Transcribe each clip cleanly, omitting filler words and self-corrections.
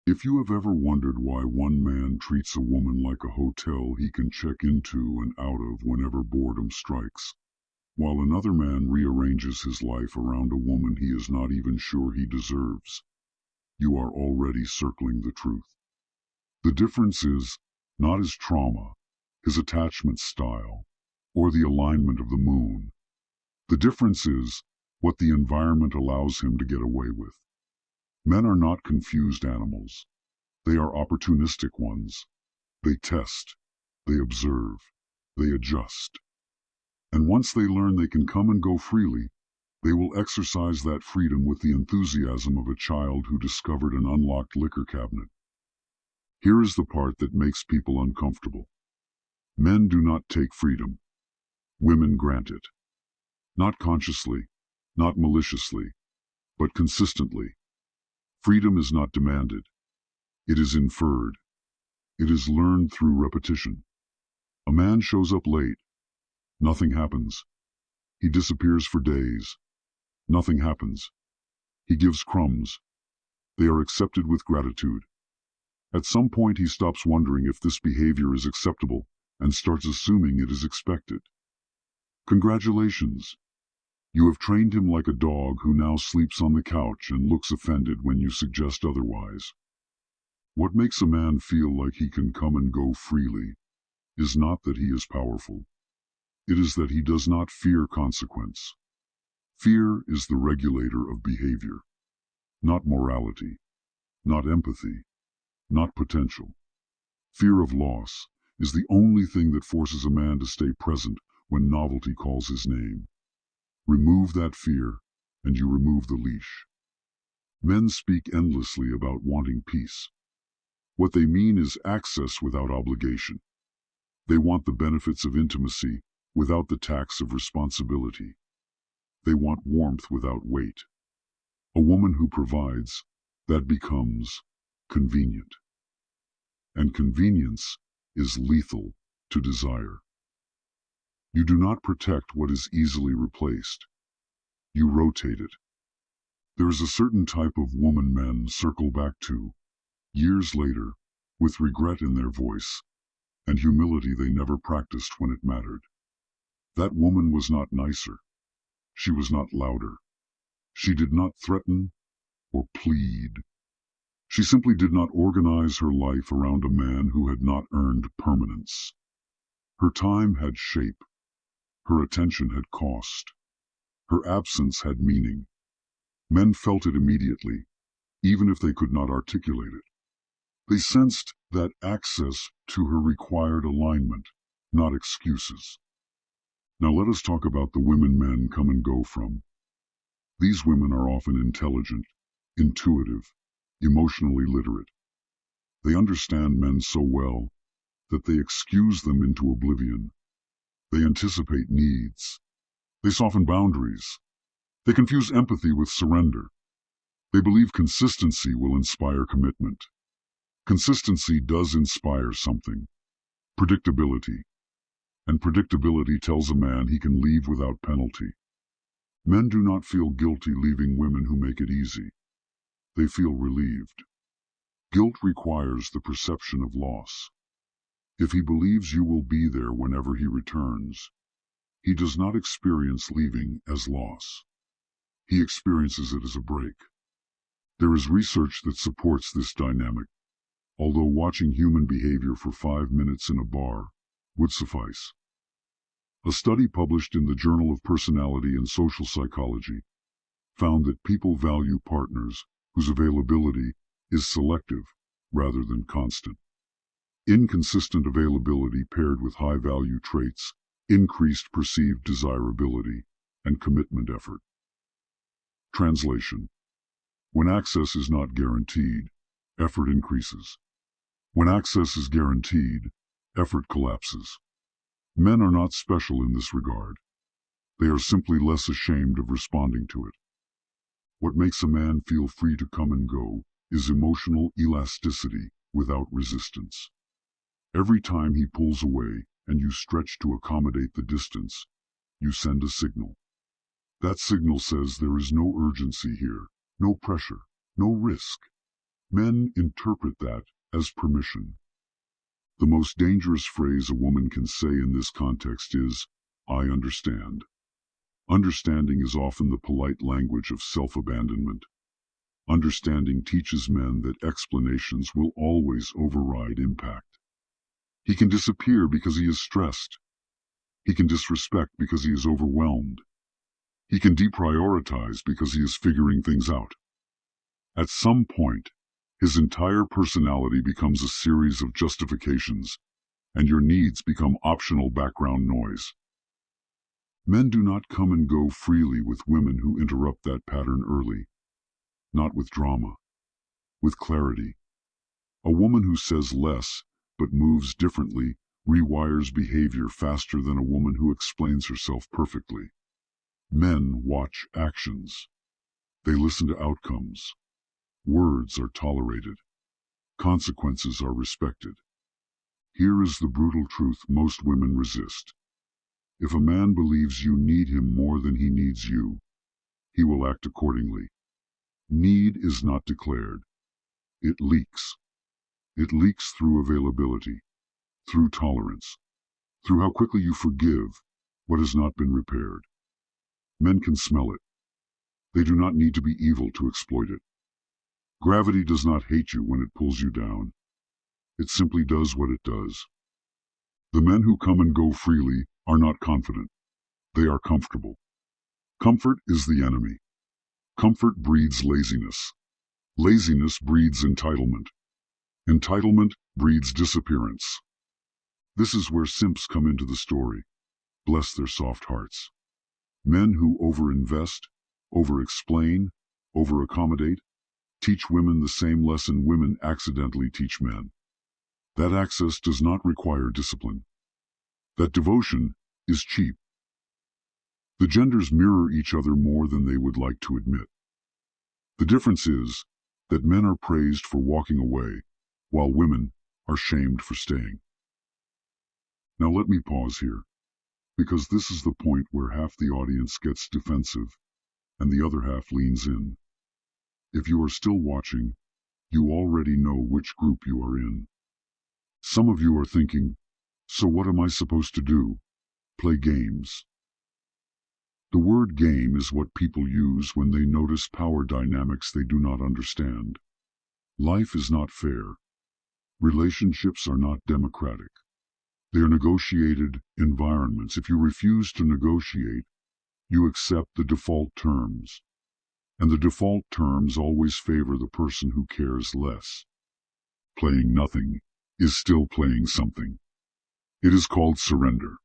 If you have ever wondered why one man treats a woman like a hotel he can check into and out of whenever boredom strikes, while another man rearranges his life around a woman he is not even sure he deserves, you are already circling the truth. The difference is not his trauma, his attachment style, or the alignment of the moon. The difference is what the environment allows him to get away with. Men are not confused animals. They are opportunistic ones. They test, they observe, they adjust. And once they learn they can come and go freely, they will exercise that freedom with the enthusiasm of a child who discovered an unlocked liquor cabinet. Here is the part that makes people uncomfortable. Men do not take freedom. Women grant it. Not consciously, not maliciously, but consistently. Freedom is not demanded. It is inferred. It is learned through repetition. A man shows up late. Nothing happens. He disappears for days. Nothing happens. He gives crumbs. They are accepted with gratitude. At some point he stops wondering if this behavior is acceptable and starts assuming it is expected. Congratulations. You have trained him like a dog who now sleeps on the couch and looks offended when you suggest otherwise. What makes a man feel like he can come and go freely is not that he is powerful. It is that he does not fear consequence. Fear is the regulator of behavior, not morality, not empathy, not potential. Fear of loss is the only thing that forces a man to stay present when novelty calls his name. Remove that fear, and you remove the leash. Men speak endlessly about wanting peace. What they mean is access without obligation. They want the benefits of intimacy without the tax of responsibility. They want warmth without weight. A woman who provides, that becomes convenient. And convenience is lethal to desire. You do not protect what is easily replaced. You rotate it. There is a certain type of woman men circle back to, years later, with regret in their voice, and humility they never practiced when it mattered. That woman was not nicer. She was not louder. She did not threaten or plead. She simply did not organize her life around a man who had not earned permanence. Her time had shape. Her attention had cost. Her absence had meaning. Men felt it immediately, even if they could not articulate it. They sensed that access to her required alignment, not excuses. Now let us talk about the women men come and go from. These women are often intelligent, intuitive, emotionally literate. They understand men so well that they excuse them into oblivion. They anticipate needs. They soften boundaries. They confuse empathy with surrender. They believe consistency will inspire commitment. Consistency does inspire something. Predictability. And predictability tells a man he can leave without penalty. Men do not feel guilty leaving women who make it easy. They feel relieved. Guilt requires the perception of loss. If he believes you will be there whenever he returns, he does not experience leaving as loss. He experiences it as a break. There is research that supports this dynamic, although watching human behavior for 5 minutes in a bar would suffice. A study published in the Journal of Personality and Social Psychology found that people value partners whose availability is selective rather than constant. Inconsistent availability paired with high-value traits increased perceived desirability and commitment effort. Translation: when access is not guaranteed, effort increases. When access is guaranteed, effort collapses. Men are not special in this regard. They are simply less ashamed of responding to it. What makes a man feel free to come and go is emotional elasticity without resistance. Every time he pulls away and you stretch to accommodate the distance, you send a signal. That signal says there is no urgency here, no pressure, no risk. Men interpret that as permission. The most dangerous phrase a woman can say in this context is, "I understand." Understanding is often the polite language of self-abandonment. Understanding teaches men that explanations will always override impact. He can disappear because he is stressed. He can disrespect because he is overwhelmed. He can deprioritize because he is figuring things out. At some point, his entire personality becomes a series of justifications, and your needs become optional background noise. Men do not come and go freely with women who interrupt that pattern early. Not with drama. With clarity. A woman who says less, but moves differently, rewires behavior faster than a woman who explains herself perfectly. Men watch actions. They listen to outcomes. Words are tolerated. Consequences are respected. Here is the brutal truth most women resist. If a man believes you need him more than he needs you, he will act accordingly. Need is not declared. It leaks. It leaks through availability, through tolerance, through how quickly you forgive what has not been repaired. Men can smell it. They do not need to be evil to exploit it. Gravity does not hate you when it pulls you down. It simply does what it does. The men who come and go freely are not confident. They are comfortable. Comfort is the enemy. Comfort breeds laziness. Laziness breeds entitlement. Entitlement breeds disappearance. This is where simps come into the story. Bless their soft hearts. Men who overinvest, over-explain, over-accommodate, teach women the same lesson women accidentally teach men. That access does not require discipline. That devotion is cheap. The genders mirror each other more than they would like to admit. The difference is that men are praised for walking away, while women are shamed for staying. Now let me pause here, because this is the point where half the audience gets defensive and the other half leans in. If you are still watching, you already know which group you are in. Some of you are thinking, so what am I supposed to do? Play games. The word game is what people use when they notice power dynamics they do not understand. Life is not fair. Relationships are not democratic. They are negotiated environments. If you refuse to negotiate, you accept the default terms. And the default terms always favor the person who cares less. Playing nothing is still playing something. It is called surrender.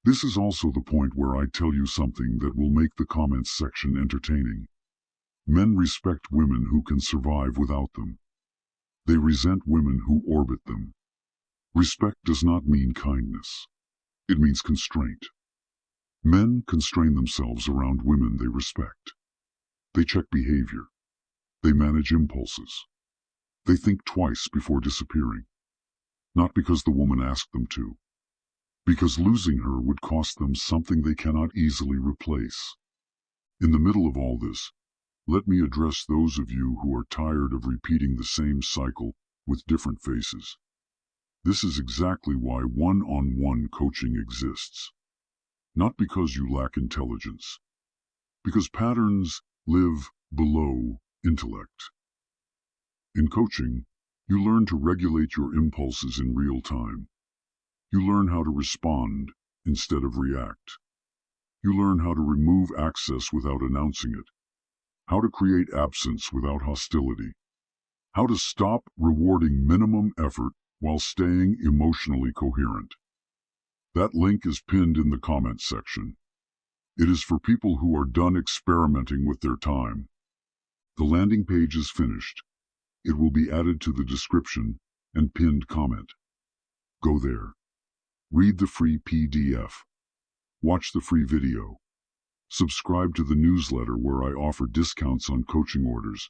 This is also the point where I tell you something that will make the comments section entertaining. Men respect women who can survive without them. They resent women who orbit them. Respect does not mean kindness. It means constraint. Men constrain themselves around women they respect. They check behavior. They manage impulses. They think twice before disappearing. Not because the woman asked them to. Because losing her would cost them something they cannot easily replace. In the middle of all this, let me address those of you who are tired of repeating the same cycle with different faces. This is exactly why one-on-one coaching exists. Not because you lack intelligence. Because patterns live below intellect. In coaching, you learn to regulate your impulses in real time. You learn how to respond instead of react. You learn how to remove access without announcing it. How to create absence without hostility. How to stop rewarding minimum effort while staying emotionally coherent. That link is pinned in the comments section. It is for people who are done experimenting with their time. The landing page is finished. It will be added to the description and pinned comment. Go there. Read the free PDF. Watch the free video. Subscribe to the newsletter where I offer discounts on coaching orders.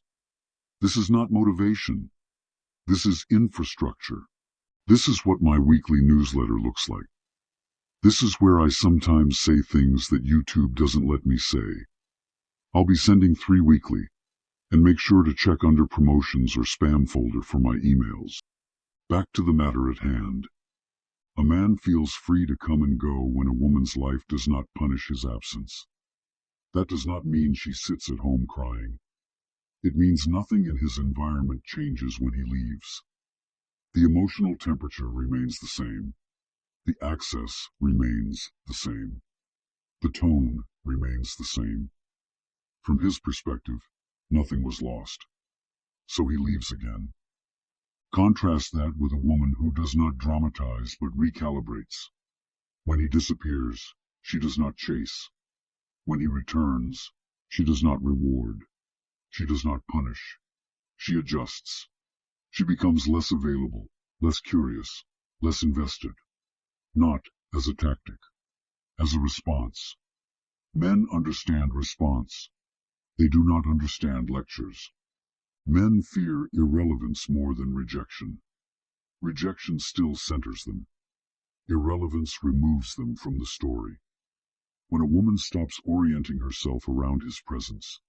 This is not motivation. This is infrastructure. This is what my weekly newsletter looks like. This is where I sometimes say things that YouTube doesn't let me say. I'll be sending 3 weekly, And make sure to check under promotions or spam folder for my emails. Back to the matter at hand. A man feels free to come and go when a woman's life does not punish his absence. That does not mean she sits at home crying. It means nothing in his environment changes when he leaves. The emotional temperature remains the same. The access remains the same. The tone remains the same. From his perspective, nothing was lost. So he leaves again. Contrast that with a woman who does not dramatize but recalibrates. When he disappears, she does not chase. When he returns, she does not reward. She does not punish. She adjusts. She becomes less available, less curious, less invested. Not as a tactic, as a response. Men understand response. They do not understand lectures. Men fear irrelevance more than rejection. Rejection still centers them. Irrelevance removes them from the story. When a woman stops orienting herself around his presence,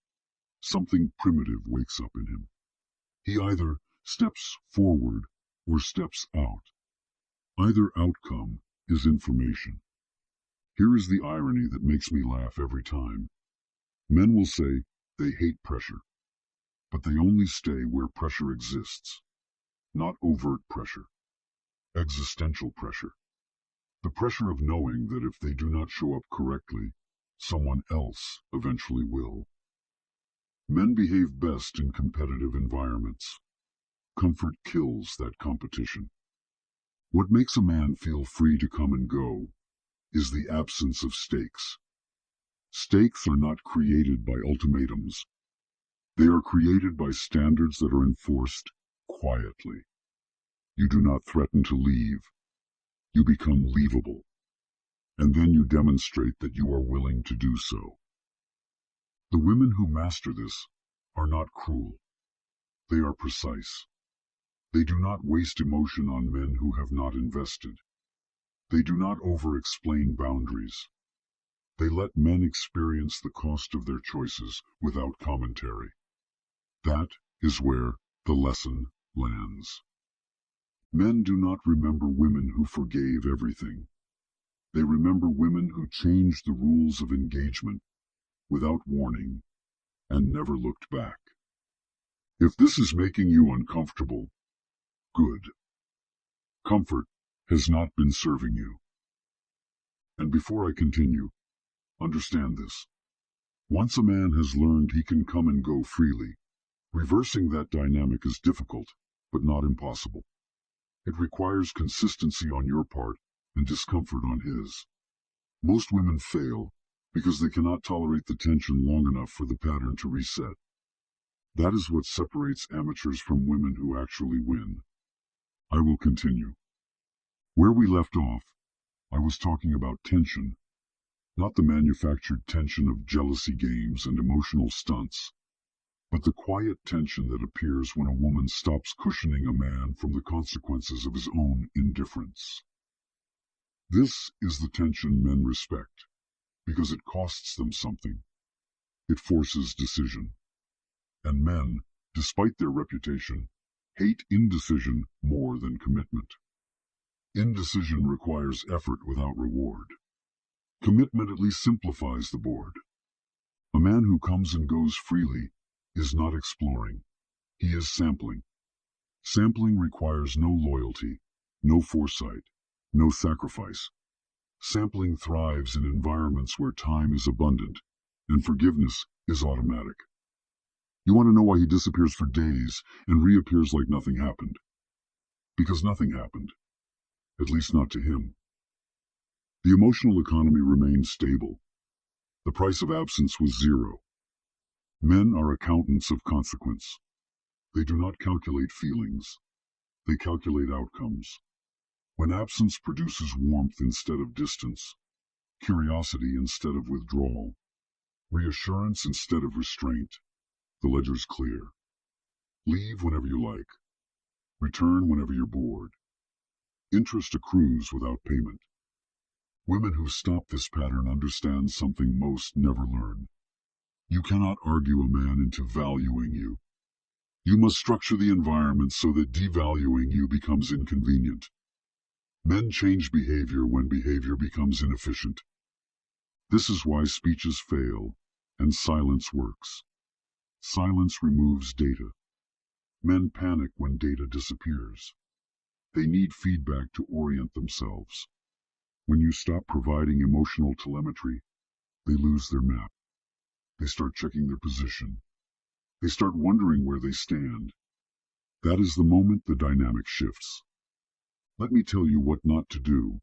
something primitive wakes up in him. He either steps forward or steps out. Either outcome is information. Here is the irony that makes me laugh every time. Men will say they hate pressure, but they only stay where pressure exists. Not overt pressure. Existential pressure. The pressure of knowing that if they do not show up correctly, someone else eventually will. Men behave best in competitive environments. Comfort kills that competition. What makes a man feel free to come and go is the absence of stakes. Stakes are not created by ultimatums. They are created by standards that are enforced quietly. You do not threaten to leave. You become leavable. And then you demonstrate that you are willing to do so. The women who master this are not cruel. They are precise. They do not waste emotion on men who have not invested. They do not over-explain boundaries. They let men experience the cost of their choices without commentary. That is where the lesson lands. Men do not remember women who forgave everything. They remember women who changed the rules of engagement without warning and never looked back. If this is making you uncomfortable, good. Comfort has not been serving you. And before I continue, understand this. Once a man has learned he can come and go freely, reversing that dynamic is difficult, but not impossible. It requires consistency on your part and discomfort on his. Most women fail because they cannot tolerate the tension long enough for the pattern to reset. That is what separates amateurs from women who actually win. I will continue. Where we left off, I was talking about tension, not the manufactured tension of jealousy games and emotional stunts, but the quiet tension that appears when a woman stops cushioning a man from the consequences of his own indifference. This is the tension men respect, because it costs them something. It forces decision. And men, despite their reputation, hate indecision more than commitment. Indecision requires effort without reward. Commitment at least simplifies the board. A man who comes and goes freely is not exploring. He is sampling. Sampling requires no loyalty, no foresight, no sacrifice. Sampling thrives in environments where time is abundant and forgiveness is automatic. You want to know why he disappears for days and reappears like nothing happened? Because nothing happened. At least not to him. The emotional economy remained stable. The price of absence was zero. Men are accountants of consequence. They do not calculate feelings. They calculate outcomes. When absence produces warmth instead of distance, curiosity instead of withdrawal, reassurance instead of restraint, the ledger's clear. Leave whenever you like. Return whenever you're bored. Interest accrues without payment. Women who stop this pattern understand something most never learn. You cannot argue a man into valuing you. You must structure the environment so that devaluing you becomes inconvenient. Men change behavior when behavior becomes inefficient. This is why speeches fail and silence works. Silence removes data. Men panic when data disappears. They need feedback to orient themselves. When you stop providing emotional telemetry, they lose their map. They start checking their position. They start wondering where they stand. That is the moment the dynamic shifts. Let me tell you what not to do,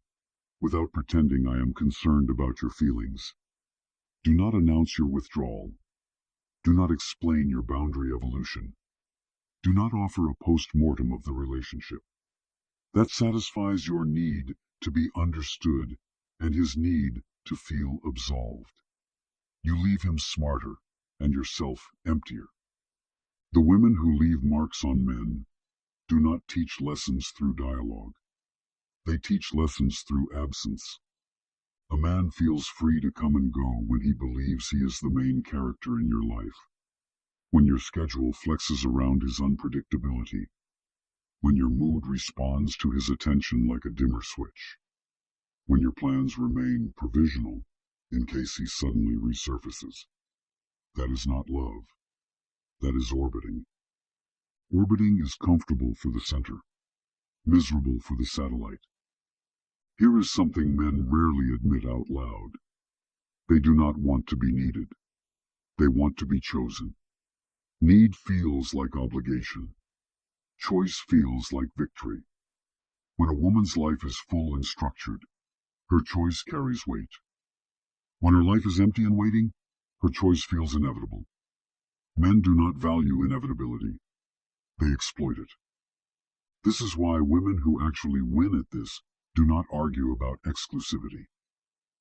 without pretending I am concerned about your feelings. Do not announce your withdrawal. Do not explain your boundary evolution. Do not offer a post-mortem of the relationship. That satisfies your need to be understood and his need to feel absolved. You leave him smarter and yourself emptier. The women who leave marks on men do not teach lessons through dialogue. They teach lessons through absence. A man feels free to come and go when he believes he is the main character in your life. When your schedule flexes around his unpredictability. When your mood responds to his attention like a dimmer switch. When your plans remain provisional in case he suddenly resurfaces. That is not love. That is orbiting. Orbiting is comfortable for the center, miserable for the satellite. Here is something men rarely admit out loud. They do not want to be needed. They want to be chosen. Need feels like obligation. Choice feels like victory. When a woman's life is full and structured, her choice carries weight. When her life is empty and waiting, her choice feels inevitable. Men do not value inevitability. They exploit it. This is why women who actually win at this do not argue about exclusivity.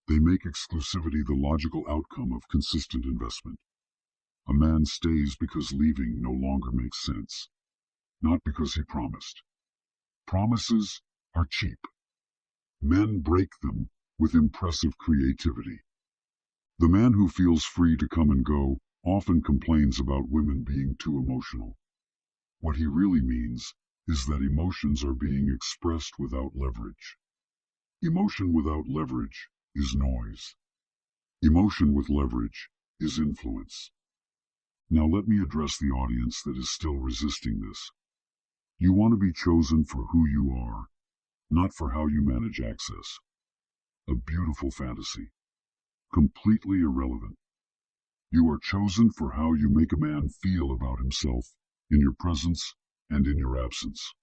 They make exclusivity the logical outcome of consistent investment. A man stays because leaving no longer makes sense, not because he promised. Promises are cheap. Men break them with impressive creativity. The man who feels free to come and go often complains about women being too emotional. What he really means is that emotions are being expressed without leverage. Emotion without leverage is noise. Emotion with leverage is influence. Now let me address the audience that is still resisting this. You want to be chosen for who you are, not for how you manage access. A beautiful fantasy. Completely irrelevant. You are chosen for how you make a man feel about himself in your presence and in your absence.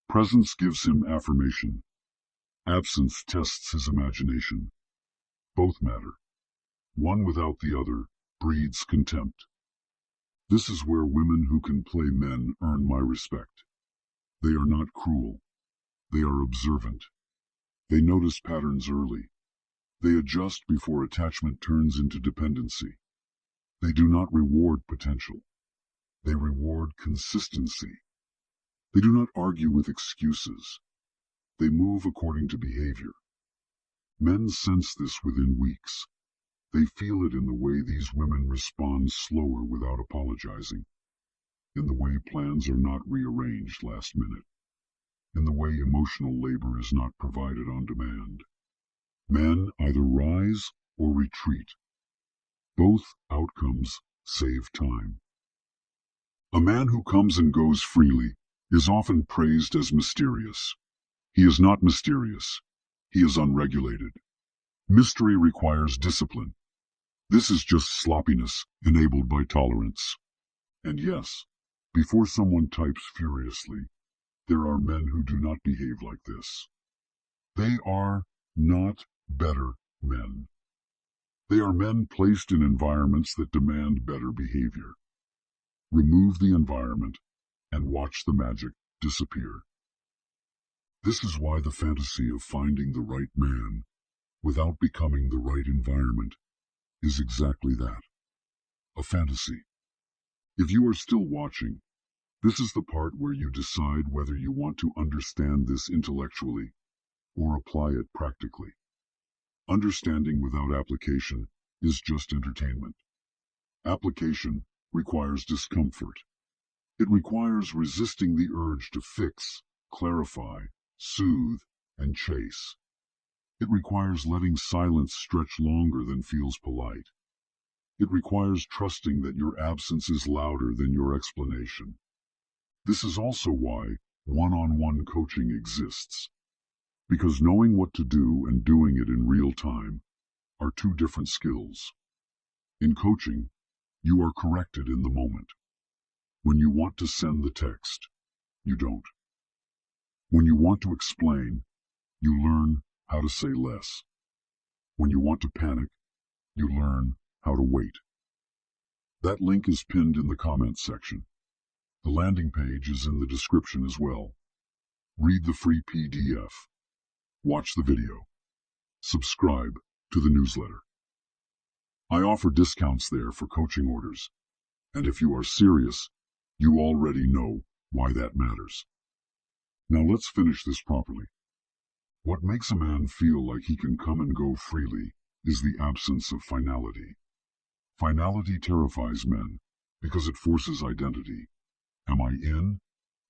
Presence gives him affirmation. Absence tests his imagination. Both matter. One without the other breeds contempt. This is where women who can play men earn my respect. They are not cruel. They are observant. They notice patterns early. They adjust before attachment turns into dependency. They do not reward potential. They reward consistency. They do not argue with excuses. They move according to behavior. Men sense this within weeks. They feel it in the way these women respond slower without apologizing, in the way plans are not rearranged last minute, in the way emotional labor is not provided on demand. Men either rise or retreat. Both outcomes save time. A man who comes and goes freely is often praised as mysterious. He is not mysterious. He is unregulated. Mystery requires discipline. This is just sloppiness enabled by tolerance. And yes, before someone types furiously, there are men who do not behave like this. They are not better men. They are men placed in environments that demand better behavior. Remove the environment and watch the magic disappear. This is why the fantasy of finding the right man without becoming the right environment is exactly that, a fantasy. If you are still watching, this is the part where you decide whether you want to understand this intellectually or apply it practically. Understanding without application is just entertainment. Application requires discomfort. It requires resisting the urge to fix, clarify, soothe, and chase. It requires letting silence stretch longer than feels polite. It requires trusting that your absence is louder than your explanation. This is also why one-on-one coaching exists. Because knowing what to do and doing it in real time are two different skills. In coaching, you are corrected in the moment. When you want to send the text, you don't. When you want to explain, you learn how to say less. When you want to panic, you learn how to wait. That link is pinned in the comments section. The landing page is in the description as well. Read the free PDF. Watch the video. Subscribe to the newsletter. I offer discounts there for coaching orders. And if you are serious, you already know why that matters. Now let's finish this properly. What makes a man feel like he can come and go freely is the absence of finality. Finality terrifies men because it forces identity. Am I in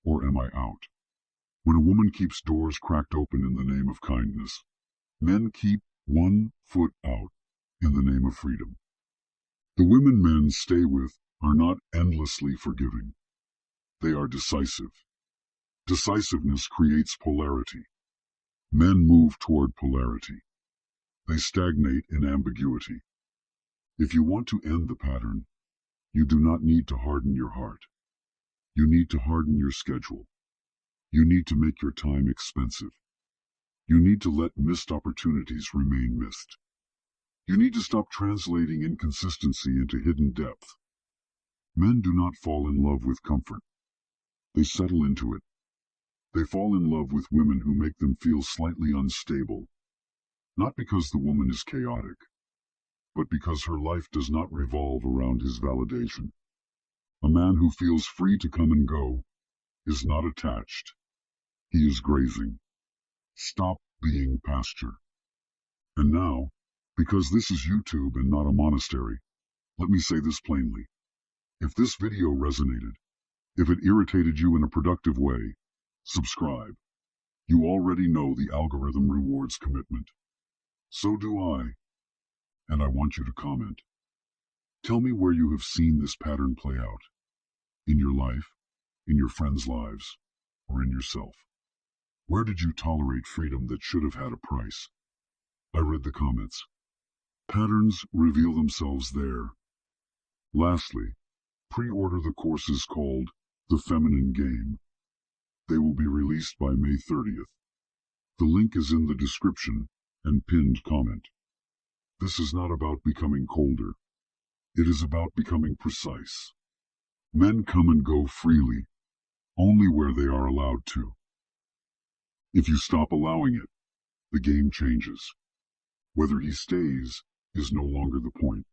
or am I out? When a woman keeps doors cracked open in the name of kindness, men keep one foot out in the name of freedom. The women men stay with are not endlessly forgiving. They are decisive. Decisiveness creates polarity. Men move toward polarity. They stagnate in ambiguity. If you want to end the pattern, you do not need to harden your heart. You need to harden your schedule. You need to make your time expensive. You need to let missed opportunities remain missed. You need to stop translating inconsistency into hidden depth. Men do not fall in love with comfort. They settle into it. They fall in love with women who make them feel slightly unstable, not because the woman is chaotic, but because her life does not revolve around his validation. A man who feels free to come and go is not attached. He is grazing. Stop being pasture. And now, because this is YouTube and not a monastery, let me say this plainly. If this video resonated, if it irritated you in a productive way, subscribe. You already know the algorithm rewards commitment. So do I. And I want you to comment. Tell me where you have seen this pattern play out. In your life, in your friends' lives, or in yourself. Where did you tolerate freedom that should have had a price? I read the comments. Patterns reveal themselves there. Lastly, pre-order the courses called The Feminine Game. They will be released by May 30th. The link is in the description and pinned comment. This is not about becoming colder. It is about becoming precise. Men come and go freely, only where they are allowed to. If you stop allowing it, the game changes. Whether he stays is no longer the point.